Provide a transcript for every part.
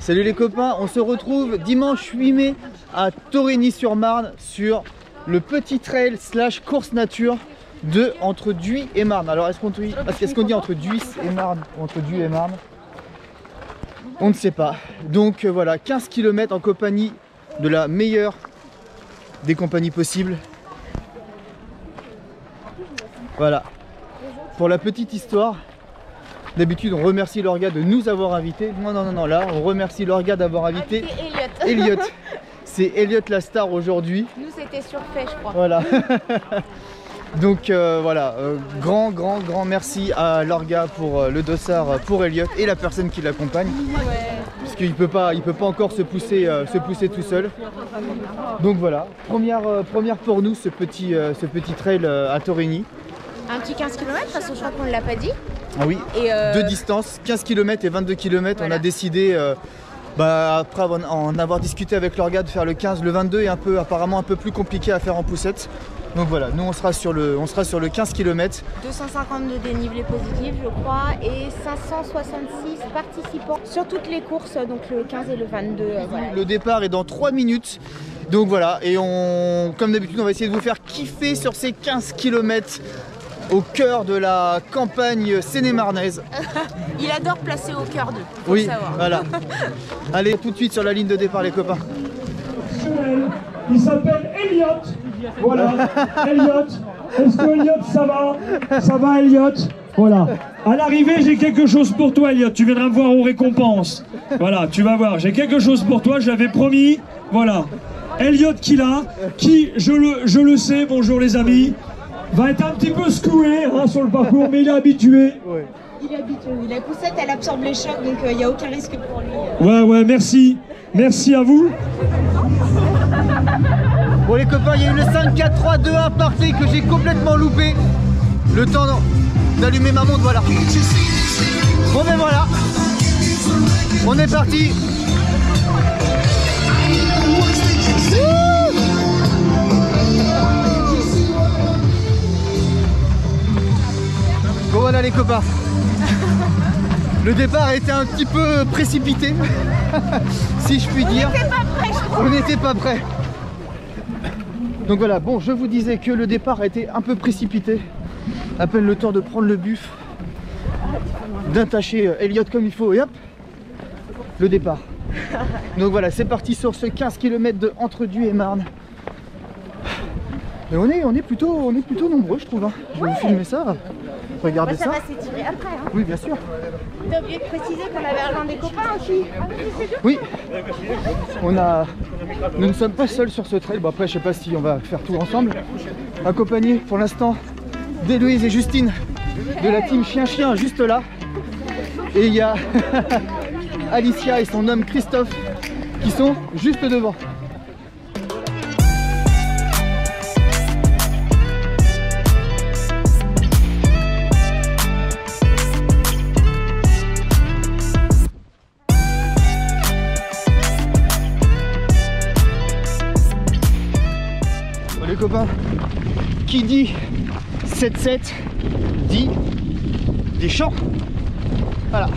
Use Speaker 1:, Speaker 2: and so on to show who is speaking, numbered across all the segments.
Speaker 1: Salut les copains, on se retrouve dimanche 8 mai à Torigny-sur-Marne sur le petit trail slash course nature de entre Duy et Marne. Alors est-ce qu'on dit entre Duy et Marne ou entre Duy et Marne? On ne sait pas. Donc voilà, 15 km en compagnie de la meilleure des compagnies possibles. Voilà. Pour la petite histoire, d'habitude on remercie l'orga de nous avoir invités. Non, là on remercie l'orga d'avoir invité Elliot. C'est Elliot la star aujourd'hui.
Speaker 2: Nous c'était surfait je crois.
Speaker 1: Voilà. Donc voilà, grand merci à l'orga pour le dossard pour Elliot et la personne qui l'accompagne. Ouais. Parce qu'il peut pas encore se pousser tout seul. Donc voilà, première pour nous ce petit trail à Torigny.
Speaker 2: Un petit 15 km parce que je crois qu'on ne l'a pas dit.
Speaker 1: Ah oui, deux distances, 15 km et 22 km. Voilà. On a décidé, après en avoir discuté avec l'orga, de faire le 15, le 22 est apparemment un peu plus compliqué à faire en poussette. Donc voilà, nous on sera sur le 15 km.
Speaker 2: 250 de dénivelé positif je crois et 566 participants sur toutes les courses, donc le 15 et le 22. Voilà.
Speaker 1: Le départ est dans 3 minutes. Donc voilà, et comme d'habitude on va essayer de vous faire kiffer sur ces 15 km au cœur de la campagne sénémarnaise.
Speaker 2: Il adore placer au cœur d'eux, faut
Speaker 1: oui,
Speaker 2: le savoir.
Speaker 1: Voilà. Allez, tout de suite sur la ligne de départ les copains.
Speaker 3: Il s'appelle Elliot. Voilà, Elliot. Est-ce que Elliot ça va? Ça va Elliot? Voilà. À l'arrivée, j'ai quelque chose pour toi Elliot. Tu viendras me voir aux récompenses. Voilà, tu vas voir. J'ai quelque chose pour toi, je l'avais promis. Voilà. Elliot qui je le sais, bonjour les amis, va être un petit peu secoué sur le parcours, mais il est habitué. Ouais.
Speaker 2: Il est habitué. La poussette, elle absorbe les chocs, donc il n'y a aucun risque pour lui.
Speaker 3: Ouais, merci. Merci à vous.
Speaker 1: Bon les copains, il y a eu le 5-4-3-2-1 parfait que j'ai complètement loupé. Le temps d'allumer ma montre, voilà. Bon ben voilà, on est parti. Bon voilà les copains. Le départ a été un petit peu précipité, si je puis dire. On n'était pas prêts. Donc voilà, bon, je vous disais que le départ a été un peu précipité. À peine le temps de prendre le buff, d'attacher Elliot comme il faut et hop, le départ. Donc voilà, c'est parti sur ce 15 km de entre Duy et Marne. Et on est plutôt nombreux, je trouve. Hein. Je vais vous filmer ça. Regardez ça.
Speaker 2: Ça va s'étirer après. Hein.
Speaker 1: Oui, bien sûr.
Speaker 2: T'as oublié de préciser qu'on avait rejoint des copains aussi.
Speaker 1: Oui. Nous ne sommes pas seuls sur ce trail. Bon après, je sais pas si on va faire tout ensemble. Accompagnés pour l'instant d'Héloïse et Justine de la team Chien juste là. Et il y a Alicia et son homme Christophe qui sont juste devant. Les copains, qui dit 7-7 dit des champs. Voilà.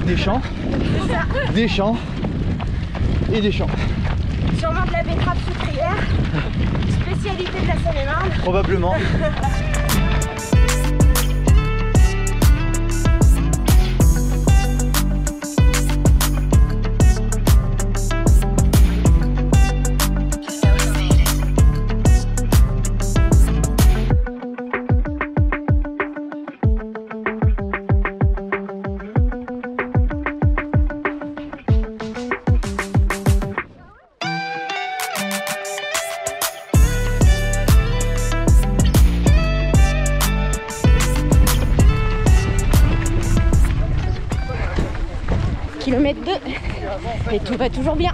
Speaker 1: Des champs et des champs.
Speaker 2: Sûrement de la betterave sucrière, spécialité de la Seine-et-Marne.
Speaker 1: Probablement.
Speaker 2: Kilomètre 2 et tout va toujours bien.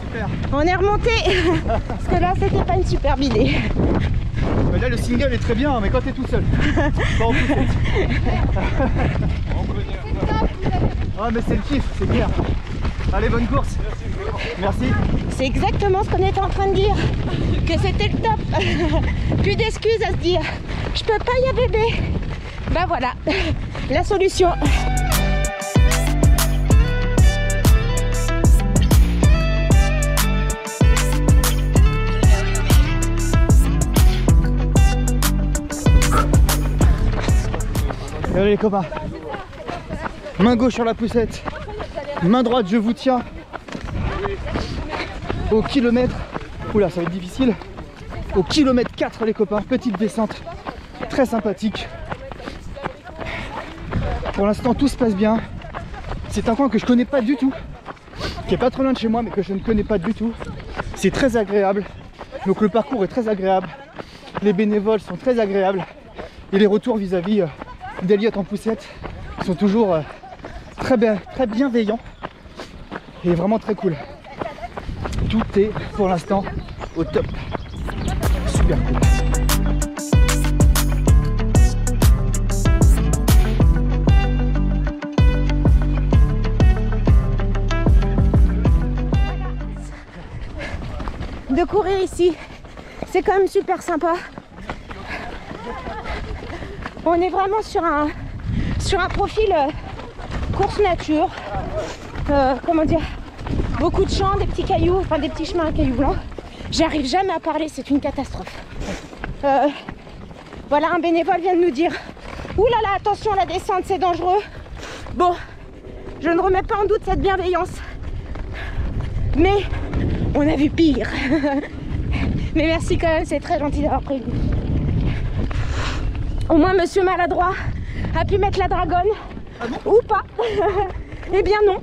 Speaker 1: Super.
Speaker 2: On est remonté parce que là c'était pas une superbe idée.
Speaker 1: Mais là le single est très bien mais quand t'es tout seul. Pas en poussette. Ah mais c'est le kiff, c'est clair. Allez, bonne course. Merci.
Speaker 2: C'est exactement ce qu'on était en train de dire, que c'était le top. Plus d'excuses à se dire je peux pas, y a bébé. Bah voilà, la solution.
Speaker 1: Et allez les copains, main gauche sur la poussette, main droite je vous tiens au kilomètre. Oula, ça va être difficile. Au kilomètre 4 les copains, petite descente très sympathique. Pour l'instant tout se passe bien. C'est un coin que je connais pas du tout, qui est pas trop loin de chez moi mais que je ne connais pas du tout. C'est très agréable, donc le parcours est très agréable, les bénévoles sont très agréables et les retours vis-à-vis d'Elliott en poussette sont toujours très bienveillants et vraiment très cool. Tout est pour l'instant au top. Super cool.
Speaker 2: De courir ici, c'est quand même super sympa. On est vraiment sur un profil course nature. Comment dire, beaucoup de champs, des petits cailloux, enfin des petits chemins à cailloux blancs. J'arrive jamais à parler, c'est une catastrophe. Voilà, un bénévole vient de nous dire « Ouh là là, attention, la descente, c'est dangereux ». Bon, je ne remets pas en doute cette bienveillance. Mais on a vu pire. Mais merci quand même, c'est très gentil d'avoir prévenu. Au moins, monsieur maladroit a pu mettre la dragonne. Ah bon? Ou pas. Eh bien non.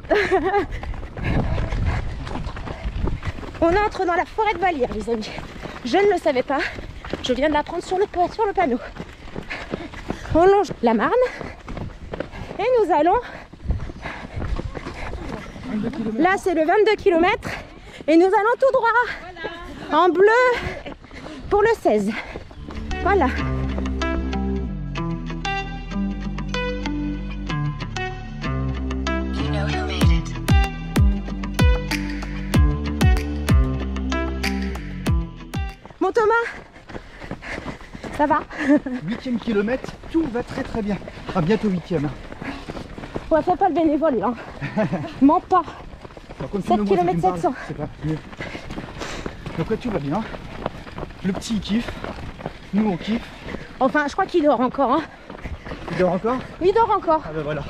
Speaker 2: On entre dans la forêt de Valire, les amis. Je ne le savais pas. Je viens de l'apprendre sur le panneau. On longe la Marne. Et nous allons... Là, c'est le 22 km. Et nous allons tout droit. En bleu pour le 16. Voilà. Bon Thomas, ça va?
Speaker 1: 8e kilomètre, tout va très bien. Ah, bientôt 8e.
Speaker 2: Ouais, fais pas le bénévole là. Mens pas. 7 km 700.
Speaker 1: C'est pas mieux. Donc là tout va bien. Le petit il kiffe. Nous on kiffe.
Speaker 2: Enfin, je crois qu'il dort encore. Hein.
Speaker 1: Il dort encore?
Speaker 2: Il dort encore.
Speaker 1: Ah ben voilà.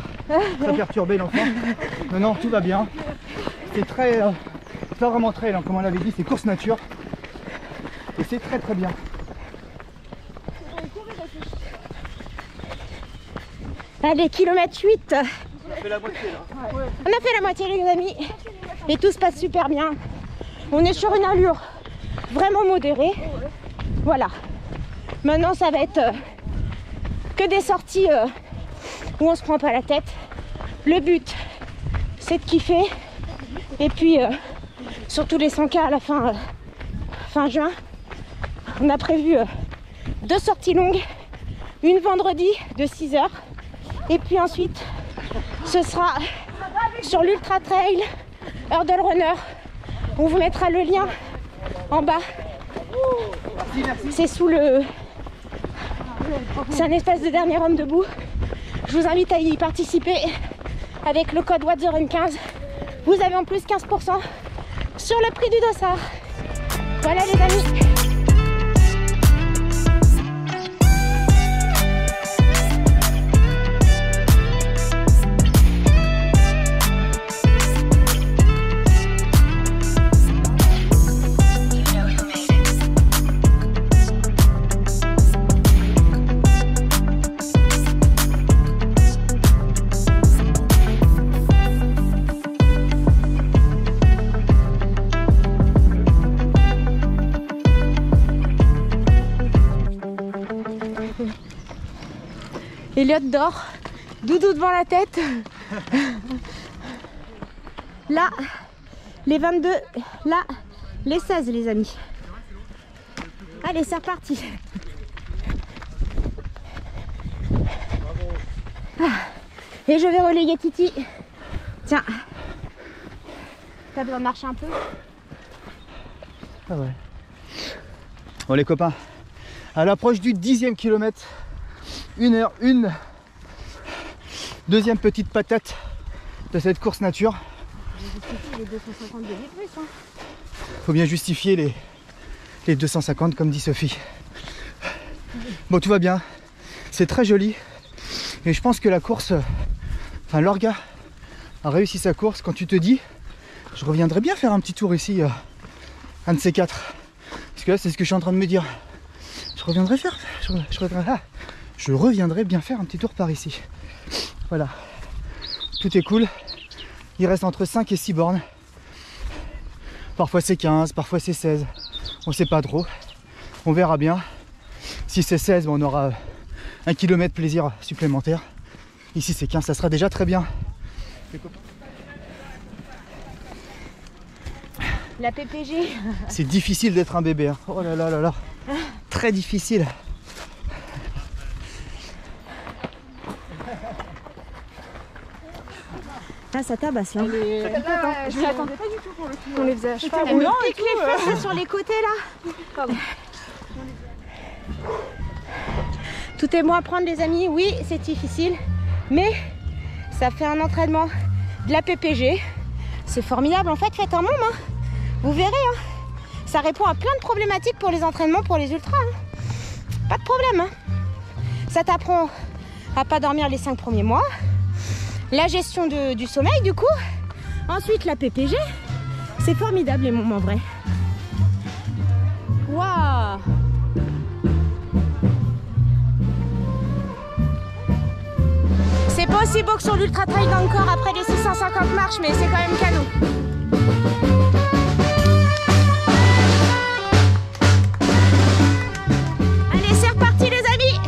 Speaker 1: Très perturbé l'enfant. Non, tout va bien. C'est très... pas vraiment trail, hein, comme on l'avait dit, c'est course nature. Et c'est très bien.
Speaker 2: Allez, kilomètre 8.
Speaker 1: On a fait la moitié là.
Speaker 2: On a fait la moitié les amis. Et tout se passe super bien. On est sur une allure vraiment modérée. Voilà. Maintenant ça va être que des sorties où on se prend pas la tête. Le but c'est de kiffer. Et puis surtout les 100K à la fin juin. On a prévu 2 sorties longues. Une vendredi de 6 h. Et puis ensuite ce sera sur l'Ultra Trail Hurdle Runner. On vous mettra le lien en bas. C'est sous le... C'est un espèce de dernier homme debout. Je vous invite à y participer avec le code WhatTheRun15. Vous avez en plus 15% sur le prix du dossard. Voilà les amis. Elliott dort, doudou devant la tête. Là, les 22, là, les 16 les amis. Allez, c'est reparti. Et je vais relayer Titi. Tiens. T'as besoin de marcher un peu?
Speaker 1: Ah ouais. Bon les copains, à l'approche du 10e kilomètre, 1h01 Deuxième petite patate de cette course nature.
Speaker 2: Les 250 de litres, hein.
Speaker 1: Faut bien justifier les 250 comme dit Sophie. Bon, tout va bien. C'est très joli. Et je pense que la course, enfin l'orga a réussi sa course quand tu te dis je reviendrai bien faire un petit tour ici, un de ces quatre. Parce que là c'est ce que je suis en train de me dire. Je reviendrai bien faire un petit tour par ici. Voilà. Tout est cool. Il reste entre 5 et 6 bornes. Parfois c'est 15, parfois c'est 16. On sait pas trop. On verra bien. Si c'est 16, on aura 1 km plaisir supplémentaire. Ici c'est 15, ça sera déjà très bien.
Speaker 2: La PPG.
Speaker 1: C'est difficile d'être un bébé. Hein. Oh là là là là. Très difficile.
Speaker 2: Ah, ça tabasse là.
Speaker 4: Je m'y attendais pas du tout pour le coup. On les faisait à cheval
Speaker 2: Elle me
Speaker 4: roulant et
Speaker 2: pique
Speaker 4: tout.
Speaker 2: les fesses sur les côtés là.
Speaker 4: Pardon.
Speaker 2: Tout est bon à prendre les amis, oui c'est difficile, mais ça fait un entraînement de la PPG. C'est formidable en fait, faites un môme, hein. Vous verrez, hein. Ça répond à plein de problématiques pour les entraînements, pour les ultras. Hein. Pas de problème. Hein. Ça t'apprend à pas dormir les 5 premiers mois. La gestion du sommeil du coup. Ensuite la PPG. C'est formidable les mômes en vrai. Waouh! C'est pas aussi beau que sur l'Ultra Trail d'Angkor après les 650 marches, mais c'est quand même cadeau. Allez, c'est reparti les amis.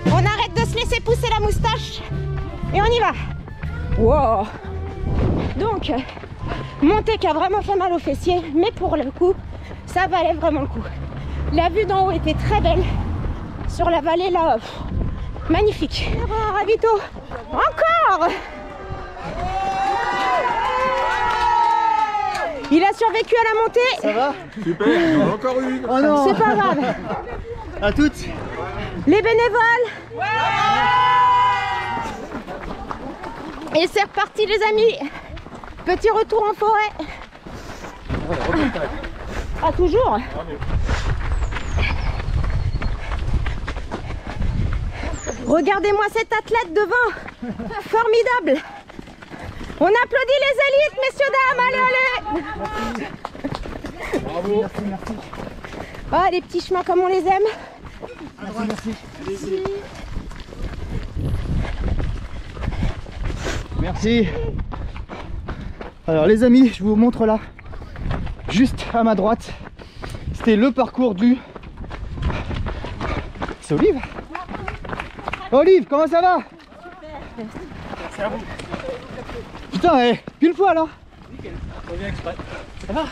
Speaker 2: On arrête de se laisser pousser la moustache et on y va. Wow. Donc, montée qui a vraiment fait mal aux fessiers, mais pour le coup, ça valait vraiment le coup. La vue d'en haut était très belle. Sur la vallée là, magnifique. Ravito, encore. Il a survécu à la montée.
Speaker 1: Ça va?
Speaker 5: Super, il y en a encore une.
Speaker 1: Oh non.
Speaker 2: C'est pas grave.
Speaker 1: À toutes.
Speaker 2: Les bénévoles. Et c'est reparti les amis. Petit retour en forêt. Ah toujours. Regardez-moi cet athlète devant. Formidable. On applaudit les élites, messieurs, dames. Allez, allez.
Speaker 1: Bravo. Merci, merci.
Speaker 2: Ah, les petits chemins comme on les aime.
Speaker 1: Merci, merci. Merci. Alors les amis, je vous montre là, juste à ma droite, c'était le parcours du... C'est Olive? Olive, comment ça va?
Speaker 5: C'est à vous.
Speaker 1: Putain, pile poil là.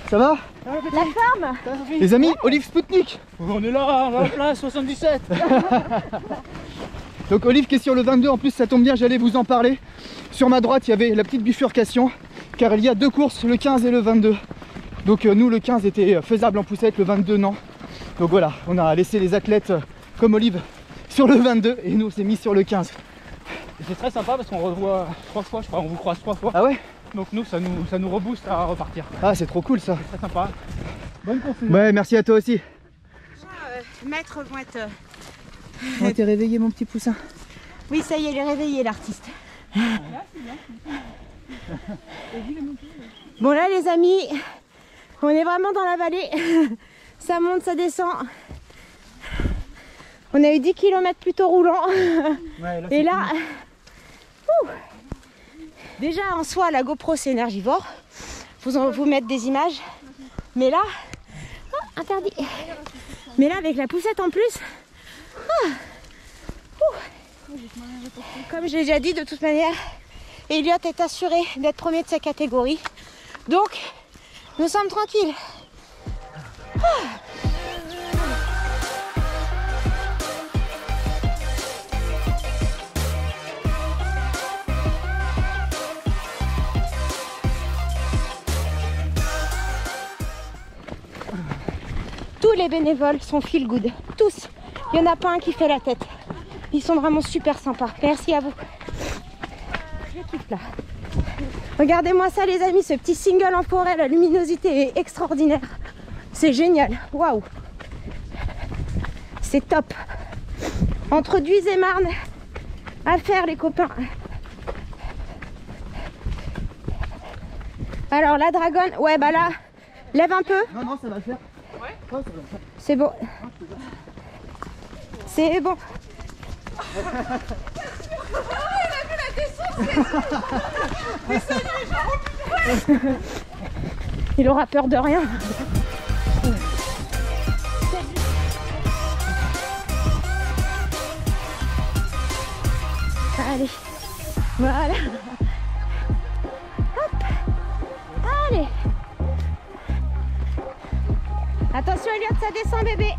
Speaker 1: Ça va?
Speaker 2: La forme.
Speaker 1: Les amis, Olive Spoutnik.
Speaker 5: On est là, on est en place, 77.
Speaker 1: Donc Olive qui est sur le 22, en plus ça tombe bien, j'allais vous en parler. Sur ma droite, il y avait la petite bifurcation, car il y a deux courses, le 15 et le 22. Donc nous, le 15 était faisable en poussette, le 22 non. Donc voilà, on a laissé les athlètes comme Olive sur le 22 et nous on s'est mis sur le 15.
Speaker 5: C'est très sympa parce qu'on revoit 3 fois, je crois, on vous croise 3 fois.
Speaker 1: Ah ouais?
Speaker 5: Donc nous, ça nous rebooste à repartir.
Speaker 1: Ah, c'est trop cool ça.
Speaker 5: C'est très sympa. Bonne course.
Speaker 1: Ouais, merci à toi aussi.
Speaker 2: Maîtres vont être...
Speaker 1: On t'es réveillé mon petit poussin.
Speaker 2: Oui, ça y est, il est réveillé l'artiste. Bon là les amis, on est vraiment dans la vallée. Ça monte, ça descend. On a eu 10 km plutôt roulants.
Speaker 1: Ouais,
Speaker 2: et là, déjà en soi la GoPro c'est énergivore. Vous mettre des images. Mais là, interdit. Mais là avec la poussette en plus. Comme je l'ai déjà dit, de toute manière, Elliot est assuré d'être premier de sa catégorie. Donc, nous sommes tranquilles. Tous les bénévoles sont feel good. Tous. Il n'y en a pas un qui fait la tête. Ils sont vraiment super sympas. Merci à vous. je kiffe là. Regardez-moi ça les amis, ce petit single en forêt, la luminosité est extraordinaire. C'est génial, waouh. C'est top. Entre Duise et Marne, à faire les copains. Alors la dragonne, ouais bah là, lève un peu.
Speaker 1: Non, non, ça va le faire. Ouais. Oh,
Speaker 2: c'est bon. C'est bon. Il aura peur de rien. Allez, voilà. Hop. Allez. Attention Elliot, ça descend bébé.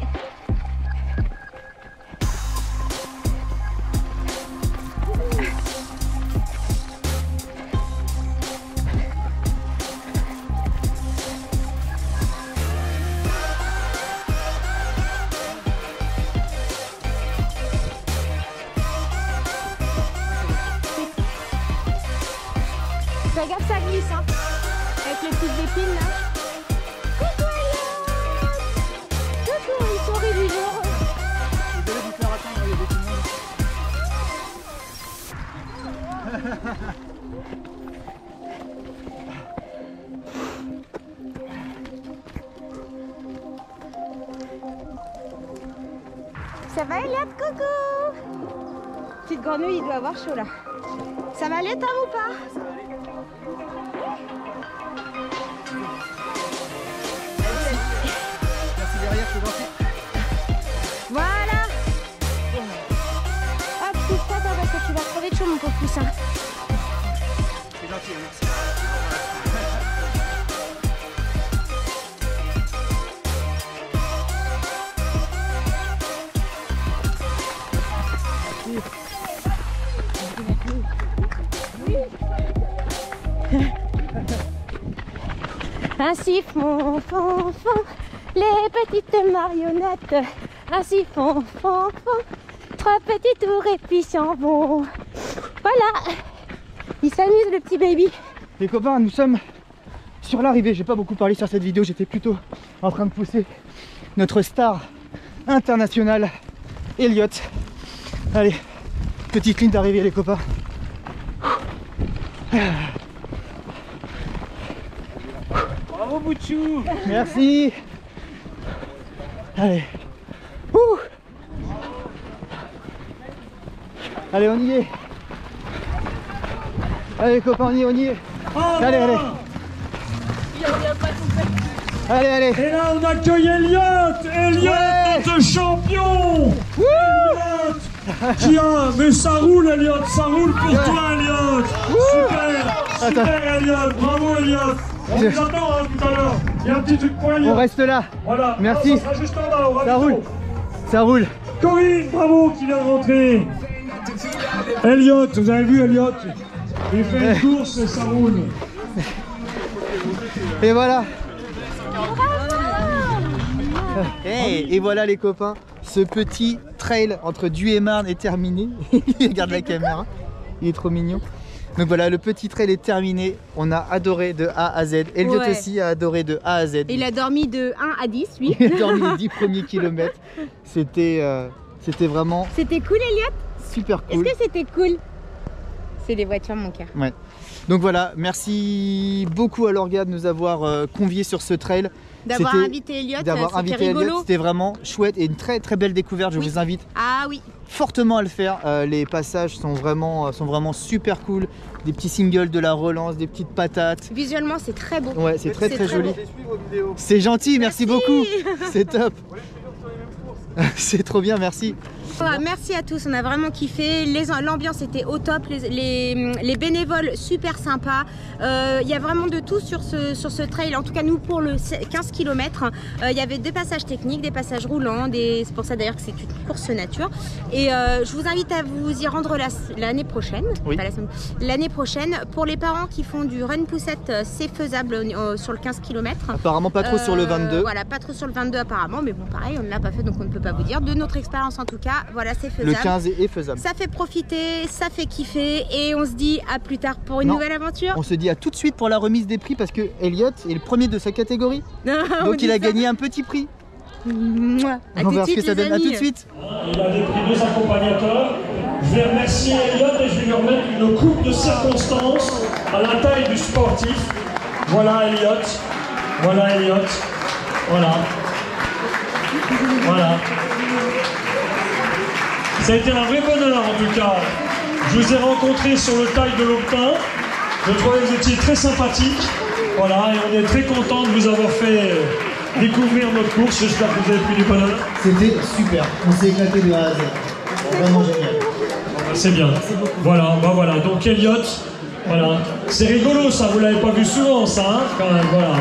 Speaker 2: Fais gaffe, ça glisse, hein. Avec les petites épines là. Coucou Elliot. Coucou, il sourit du jour.
Speaker 1: Désolé de vous faire attendre, il y a des
Speaker 2: Ça va Elliot, coucou. Petite grenouille, il doit avoir chaud là. Ça va aller Tom ou pas?
Speaker 1: Merci derrière, c'est gentil.
Speaker 2: Voilà. Hop, pousse-toi toi parce que tu vas crever de chaud mon pauvre poussin.
Speaker 1: C'est gentil, merci.
Speaker 2: Ainsi font, les petites marionnettes. Ainsi font, trois petits tours et puis s'en vont. Voilà, il s'amuse le petit baby.
Speaker 1: Les copains, nous sommes sur l'arrivée. J'ai pas beaucoup parlé sur cette vidéo, j'étais plutôt en train de pousser notre star internationale, Elliot. Allez, petite ligne d'arrivée les copains.
Speaker 5: Bravo Bouchou.
Speaker 1: Merci. Allez. Ouh. Allez, on y est. Allez les copains, on y est. Allez, allez. Allez, allez.
Speaker 3: Et là, on accueille Elliot. Elliot,
Speaker 1: Ouais.
Speaker 3: notre champion. Elliot. Tiens, mais ça roule, Elliot. Ça roule pour toi, Elliot. Super, super, Elliot. Bravo, Elliot. On vous attend hein, tout à l'heure. Il y a un petit truc pour Elliot.
Speaker 1: On reste là.
Speaker 3: Voilà.
Speaker 1: Merci.
Speaker 3: Ah, ça sera juste en bas, au
Speaker 1: Ça
Speaker 3: ravito.
Speaker 1: roule. Ça roule.
Speaker 3: Corinne, bravo, qui vient de rentrer. Elliot, vous avez vu, Elliot? Il fait une course et ça roule.
Speaker 1: Et voilà. Et voilà les copains, ce petit trail entre Duis et Marne est terminé. Il regarde la caméra, il est trop mignon. Donc voilà, le petit trail est terminé. On a adoré de A à Z. Elliot
Speaker 2: Ouais.
Speaker 1: aussi a adoré de A à Z.
Speaker 2: Il a dormi de 1 à 10, lui.
Speaker 1: Il a dormi les 10 premiers kilomètres. C'était vraiment
Speaker 2: C'était cool, Elliot?
Speaker 1: super
Speaker 2: Est-ce
Speaker 1: cool.
Speaker 2: que c'était cool? C'est les voitures, mon cœur.
Speaker 1: Ouais. Donc voilà, merci beaucoup à Lorga de nous avoir conviés sur ce trail.
Speaker 2: D'avoir
Speaker 1: C'était-
Speaker 2: invité Elliot,
Speaker 1: D'avoir
Speaker 2: c'était
Speaker 1: invité
Speaker 2: rigolo.
Speaker 1: Elliot, c'était vraiment chouette et une très très belle découverte. Je
Speaker 2: Oui.
Speaker 1: vous invite
Speaker 2: Ah oui,
Speaker 1: fortement à le faire. Les passages sont vraiment super cool. Des petits singles de la relance, des petites patates.
Speaker 2: visuellement c'est très beau.
Speaker 1: Ouais, c'est très
Speaker 2: C'est
Speaker 1: très
Speaker 2: très
Speaker 1: joli.
Speaker 2: beau.
Speaker 1: C'est gentil, merci beaucoup. C'est top. C'est trop bien, merci.
Speaker 2: Voilà, merci à tous, on a vraiment kiffé. L'ambiance était au top, les bénévoles super sympas. Il y a vraiment de tout sur ce trail. En tout cas, nous pour le 15 km, il y avait des passages techniques, des passages roulants. C'est pour ça d'ailleurs que c'est une course nature. Et je vous invite à vous y rendre l'année prochaine.
Speaker 1: Oui.
Speaker 2: Pas la semaine- l'année prochaine. Pour les parents qui font du run poussette, c'est faisable sur le 15 km.
Speaker 1: Apparemment pas trop sur le 22.
Speaker 2: Voilà, pas trop sur le 22 apparemment, mais bon pareil, on ne l'a pas fait donc on ne peut pas pas vous dire. De notre expérience en tout cas, voilà, c'est faisable.
Speaker 1: Le 15 est faisable.
Speaker 2: Ça fait profiter, ça fait kiffer et on se dit à plus tard pour une nouvelle aventure.
Speaker 1: On se dit à tout de suite pour la remise des prix parce que Elliot est le premier de sa catégorie. Donc il a gagné un petit prix.
Speaker 2: On
Speaker 1: va voir ce que ça donne. À tout de suite.
Speaker 3: Il avait pris 2 accompagnateurs. Je vais remercier Elliot et je vais lui remettre une coupe de circonstance à la taille du sportif. Voilà Elliot. Voilà Elliot. Voilà. Voilà. Ça a été un vrai bonheur en tout cas. Je vous ai rencontré sur le taille de l'Optin. Je trouvais que vous étiez très sympathique. Voilà, et on est très content de vous avoir fait découvrir notre course. J'espère que vous avez pris du bonheur.
Speaker 1: C'était super. On s'est éclaté de A à Z. Vraiment génial.
Speaker 3: C'est bien. Voilà, bah voilà. Donc Elliot, voilà. C'est rigolo ça, vous l'avez pas vu souvent ça, hein, quand même, voilà.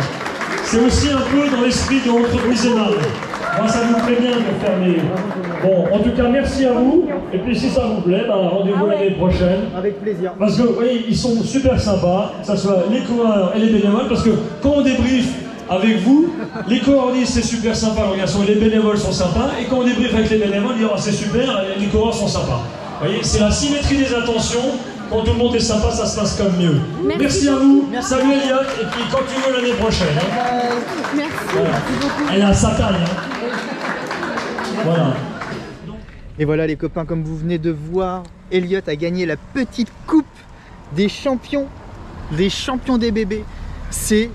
Speaker 3: C'est aussi un peu dans l'esprit de l'entreprise Eman. Moi ça nous plaît bien de faire les... Bon, en tout cas merci à vous. Et puis si ça vous plaît, bah, rendez-vous l'année prochaine.
Speaker 1: Avec plaisir.
Speaker 3: Parce que vous voyez, ils sont super sympas, que ce soit les coureurs et les bénévoles, parce que quand on débriefe avec vous, les coureurs disent c'est super sympa l'organisation, les bénévoles sont sympas, et quand on débriefe avec les bénévoles, ils disent oh, c'est super, et les coureurs sont sympas. Vous voyez, c'est la symétrie des intentions. Quand tout le monde est sympa, ça se passe comme mieux. Merci à vous. Merci. Salut Elliot, et puis continue l'année prochaine. Hein.
Speaker 2: Merci.
Speaker 3: Voilà. Elle a sa taille. Hein. Voilà.
Speaker 1: Et voilà les copains, comme vous venez de voir, Elliot a gagné la petite coupe des champions des bébés. C'est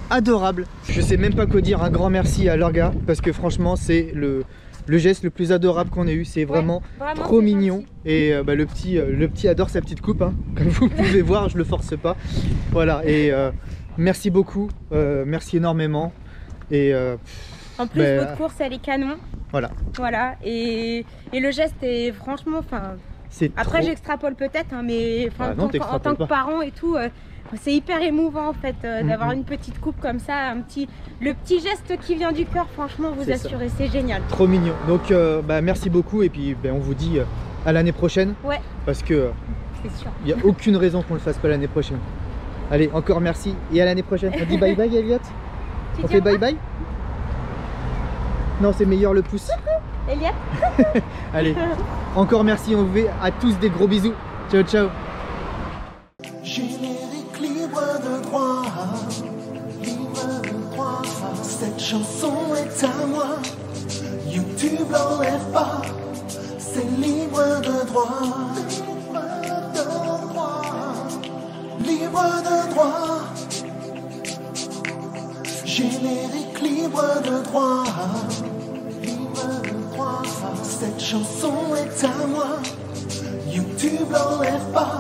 Speaker 1: adorable. Je sais même pas quoi dire, un grand merci à Lorga parce que franchement c'est le geste le plus adorable qu'on ait eu. C'est vraiment trop mignon. Gentil. Et bah, le petit adore sa petite coupe, hein. Comme vous pouvez voir, je le force pas. Voilà, et merci beaucoup, merci énormément. Et
Speaker 2: en plus, votre course, elle est canon.
Speaker 1: Voilà.
Speaker 2: Voilà, et le geste est franchement... Après, j'extrapole peut-être, hein, mais en tant que parent et tout, c'est hyper émouvant en fait d'avoir une petite coupe comme ça, le petit geste qui vient du cœur, franchement, vous assurez, c'est génial. Trop mignon.
Speaker 1: Donc, bah, merci beaucoup et puis on vous dit à l'année prochaine.
Speaker 2: Ouais.
Speaker 1: Parce que il n'y a aucune raison qu'on ne le fasse pas l'année prochaine. Allez, encore merci et à l'année prochaine. On dit bye bye Elliot. On fait bye bye. Non, c'est meilleur le pouce.
Speaker 2: Elliot.
Speaker 1: Allez, encore merci, on vous fait à tous des gros bisous. Ciao, ciao.
Speaker 6: Générique libre de droit, cette chanson est à moi. YouTube l'enlève pas, c'est libre de droit. Libre de droit. Générique libre de droit. Cette chanson est à moi, YouTube l'enlève pas.